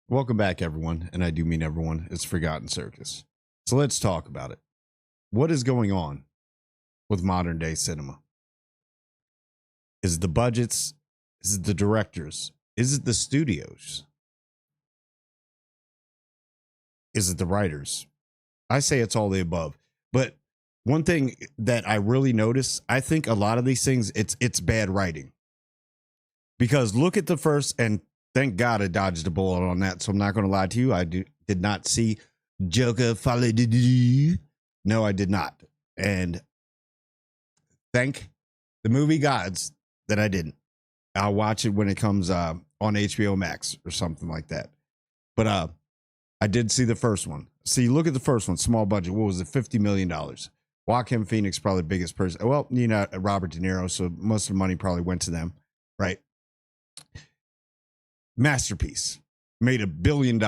Welcome back, everyone, and I do mean everyone. It's Forgotten Circus. So let's talk about it. What is going on with modern day cinema? Is it the budgets? Is it the directors? Is it the studios? Is it the writers? I say it's all the above. But one thing that I really notice, I think a lot of these things, it's bad writing. Because look at the first, and thank God I dodged a bullet on that. So I'm not going to lie to you. Did not see Joker Follow. No, I did not. And thank the movie gods that I didn't. I'll watch it when it comes on HBO Max or something like that. But I did see the first one. See, look at the first one, small budget. What was it? $50 million. Joaquin Phoenix, probably the biggest person. Well, Robert De Niro. So most of the money probably went to them, right? Masterpiece. Made $1 billion.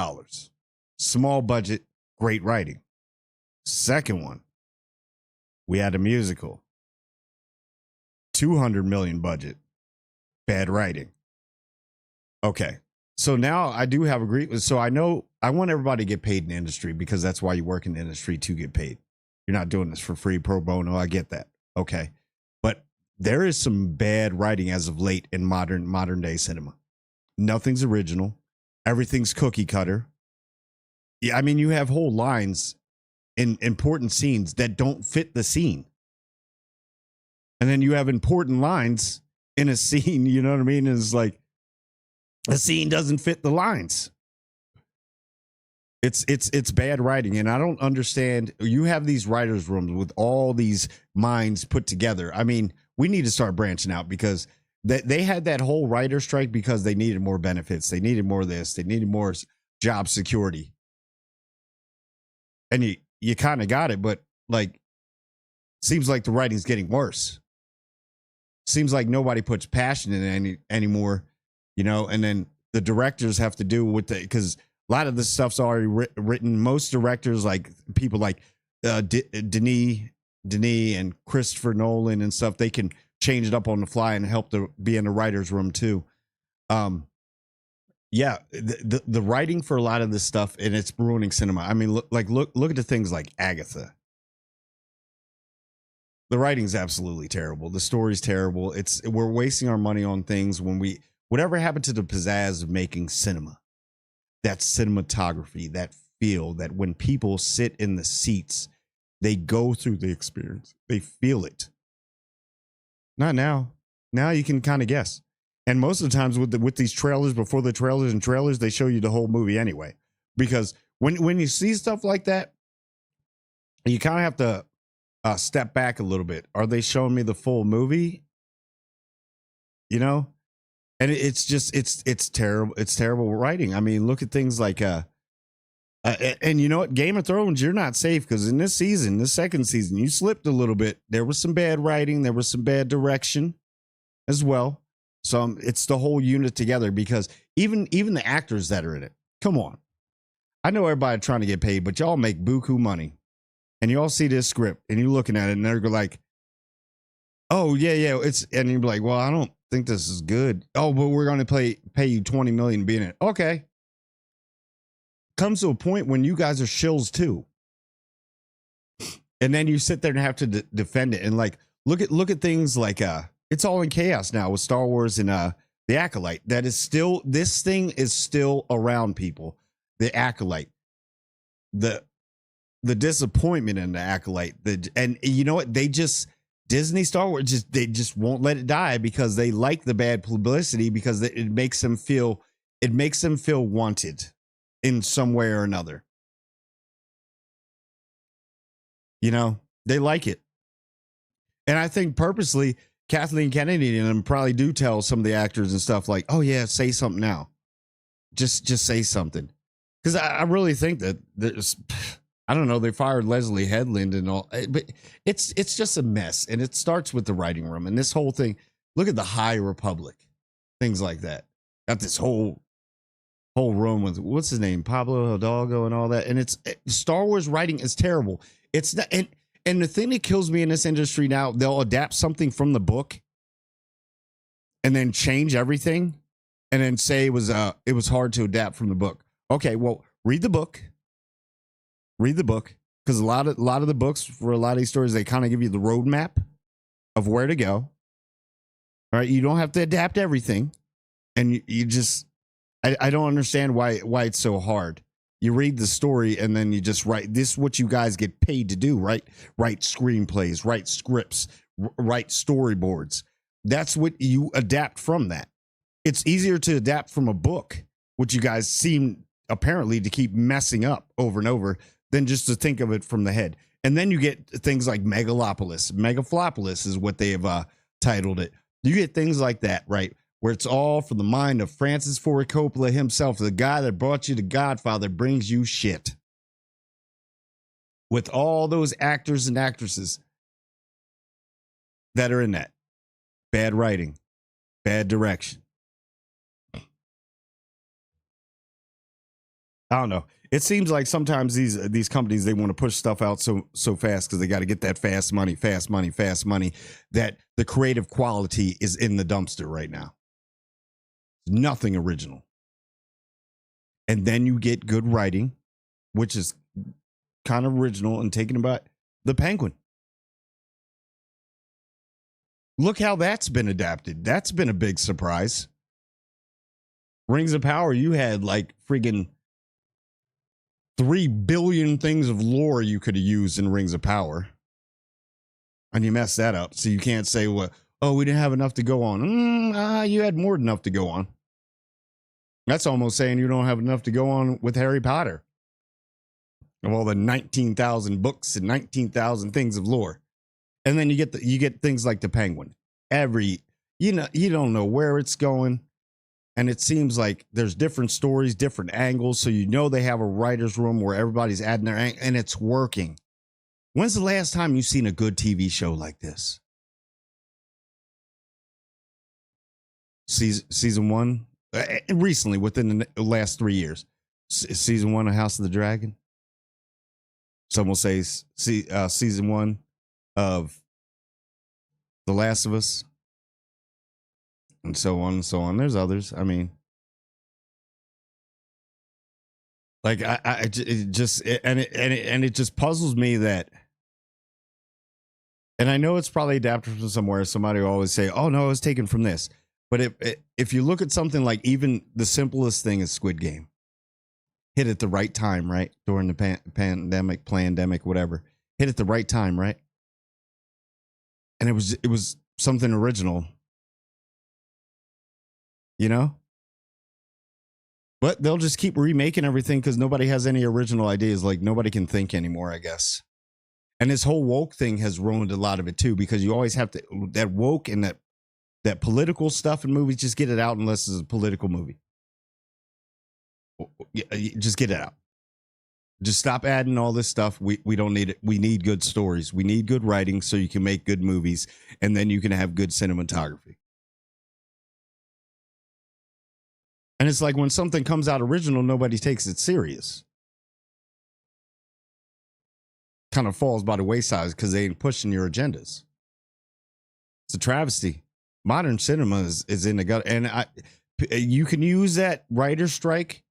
Small budget, great writing. Second one, we had a musical. 200 million budget, bad writing. Okay. So now I do have agreement. So I know I want everybody to get paid in the industry because that's why you work in the industry, to get paid. You're not doing this for free, pro bono. I get that. Okay. But there is some bad writing as of late in modern day cinema. Nothing's original. Everything's cookie cutter. Yeah, I mean, you have whole lines in important scenes that don't fit the scene. And then you have important lines in a scene, you know what I mean? And it's like the scene doesn't fit the lines. It's bad writing, and I don't understand. You have these writers' rooms with all these minds put together. I mean, we need to start branching out because they had that whole writer strike because they needed more benefits. They needed more of this. They needed more job security. And you kind of got it, but like, seems like the writing's getting worse. Seems like nobody puts passion in it anymore, and then the directors have to do with because a lot of this stuff's already written. Most directors, like people like Denis and Christopher Nolan and stuff, they can change it up on the fly and help to be in the writer's room too. Yeah, the writing for a lot of this stuff, and it's ruining cinema. I mean, look at the things like Agatha. The writing's absolutely terrible. The story's terrible. We're wasting our money on things when whatever happened to the pizzazz of making cinema, that cinematography, that feel, that when people sit in the seats, they go through the experience, they feel it. Not now. Now you can kind of guess. And most of the times with these trailers, before the trailers, they show you the whole movie anyway. Because when you see stuff like that, you kind of have to step back a little bit. Are they showing me the full movie? And it's just it's terrible. It's terrible writing. I mean, look at things like and you know what, Game of Thrones, you're not safe because in this second season, you slipped a little bit. There was some bad writing. There was some bad direction as well. So it's the whole unit together because even the actors that are in it. Come on, I know everybody trying to get paid, but y'all make buku money. And you all see this script and you're looking at it and they're like, oh, yeah. And you're like, well, I don't think this is good. Oh, but we're going to pay you 20 million to be in it. Okay. Comes to a point when you guys are shills too. And then you sit there and have to defend it. And like, look at things like, it's all in chaos now with Star Wars and the Acolyte. This thing is still around, people. The Acolyte. The disappointment in the Acolyte, and you know what? Disney Star Wars they just won't let it die because they like the bad publicity because it makes them feel wanted in some way or another. They like it, and I think purposely Kathleen Kennedy and them probably do tell some of the actors and stuff like, "Oh yeah, say something now, just say something," because I really think that there's. I don't know. They fired Leslie Headland and all, but it's just a mess. And it starts with the writing room and this whole thing. Look at the High Republic, things like that. Got this whole room with what's his name, Pablo Hidalgo and all that. And Star Wars writing is terrible. It's not, and the thing that kills me in this industry now, they'll adapt something from the book and then change everything, and then say it was hard to adapt from the book. Okay, well, read the book. Read the book, because a lot of the books for a lot of these stories, they kind of give you the roadmap of where to go. All right, you don't have to adapt everything, and you just I don't understand why it's so hard. You read the story and then you just write. This is what you guys get paid to do, right? Write screenplays, write scripts, write storyboards. That's what you adapt from that. It's easier to adapt from a book, which you guys seem apparently to keep messing up over and over, than just to think of it from the head. And then you get things like Megalopolis is what they have titled it. You get things like that, right? Where it's all from the mind of Francis Ford Coppola himself, the guy that brought you The Godfather, brings you shit. With all those actors and actresses that are in that. Bad writing, bad direction. I don't know. It seems like sometimes these companies, they want to push stuff out so fast because they got to get that fast money, that the creative quality is in the dumpster right now. Nothing original. And then you get good writing, which is kind of original and taken about the Penguin. Look how that's been adapted. That's been a big surprise. Rings of Power, you had like friggin' 3 billion things of lore you could have used in Rings of Power. And you messed that up. So you can't say, well, oh, we didn't have enough to go on. You had more than enough to go on. That's almost saying you don't have enough to go on with Harry Potter. Of all the 19,000 books and 19,000 things of lore. And then you get things like the Penguin. You don't know where it's going. And it seems like there's different stories, different angles. So they have a writer's room where everybody's adding their and it's working. When's the last time you've seen a good TV show like this? Season 1? Recently, within the last 3 years. Season 1 of House of the Dragon? Some will say season 1 of The Last of Us, and so on and so on. There's others. I mean, like it just puzzles me that, and I know it's probably adapted from somewhere. Somebody will always say, "Oh no, it was taken from this." But if you look at something like even the simplest thing is Squid Game, hit at the right time, right? During the pandemic, whatever. Hit at the right time, right? And it was something original, But they'll just keep remaking everything because nobody has any original ideas. Like nobody can think anymore, I guess. And this whole woke thing has ruined a lot of it too, because you always have to that woke and that political stuff in movies. Just get it out unless it's a political movie. Just get it out. Just stop adding all this stuff. We don't need it. We need good stories. We need good writing so you can make good movies, and then you can have good cinematography. And it's like when something comes out original, nobody takes it serious. Kind of falls by the wayside because they ain't pushing your agendas. It's a travesty. Modern cinema is in the gut, and you can use that writer's strike.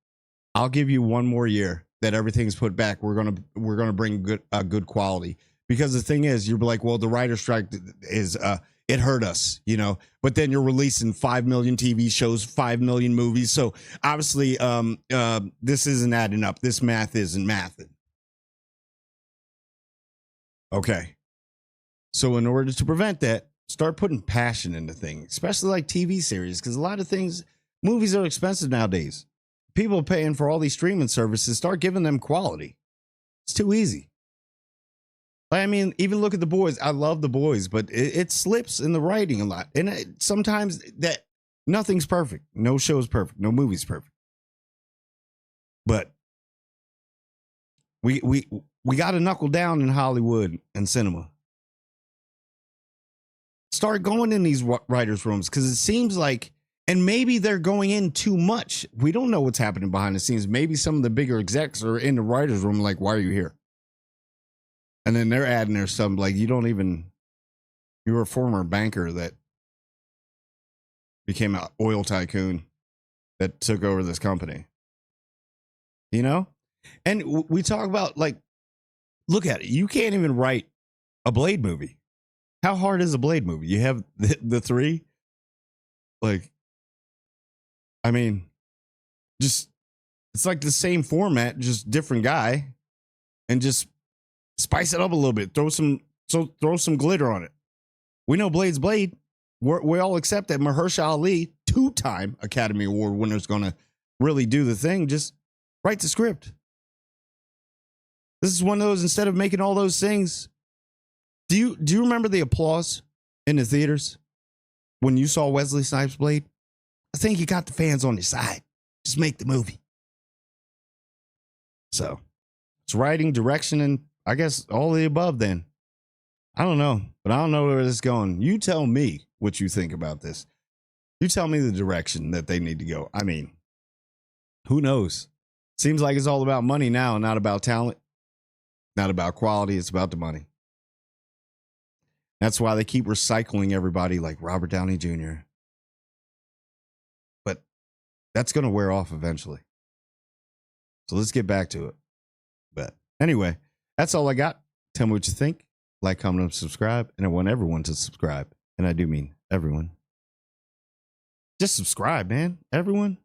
I'll give you one more year that everything's put back. We're gonna bring good quality, because the thing is, you're like, well, the writer's strike is it hurt us, but then you're releasing 5 million TV shows, 5 million movies, so obviously this isn't adding up. This math isn't mathing. Okay, so in order to prevent that, start putting passion into things, especially like TV series, because a lot of movies are expensive nowadays. People paying for all these streaming services, start giving them quality. It's too easy. I mean, even look at The Boys. I love The Boys, but it slips in the writing a lot. And sometimes that nothing's perfect. No show's perfect. No movie's perfect. But we got to knuckle down in Hollywood and cinema. Start going in these writers' rooms, because it seems like, and maybe they're going in too much. We don't know what's happening behind the scenes. Maybe some of the bigger execs are in the writer's room like, why are you here? And then they're adding their stuff like, you're a former banker that became an oil tycoon that took over this company. you know? And we talk about, like, look at it. You can't even write a Blade movie. How hard is a Blade movie? You have the three. Like, I mean, just it's like the same format, just different guy, and just spice it up a little bit. Throw some glitter on it. We know Blade's Blade. We all accept that Mahershala Ali, 2-time Academy Award winner, is going to really do the thing. Just write the script. This is one of those, instead of making all those things. Do you remember the applause in the theaters when you saw Wesley Snipes' Blade? I think you got the fans on your side. Just make the movie. So it's writing, direction, and I guess all of the above then. I don't know, but I don't know where this is going. You tell me what you think about this. You tell me the direction that they need to go. I mean, who knows? Seems like it's all about money now, not about talent, not about quality. It's about the money. That's why they keep recycling everybody like Robert Downey Jr. But that's going to wear off eventually. So let's get back to it. But anyway, that's all I got. Tell me what you think. Like, comment, and subscribe. And I want everyone to subscribe. And I do mean everyone. Just subscribe, man. Everyone.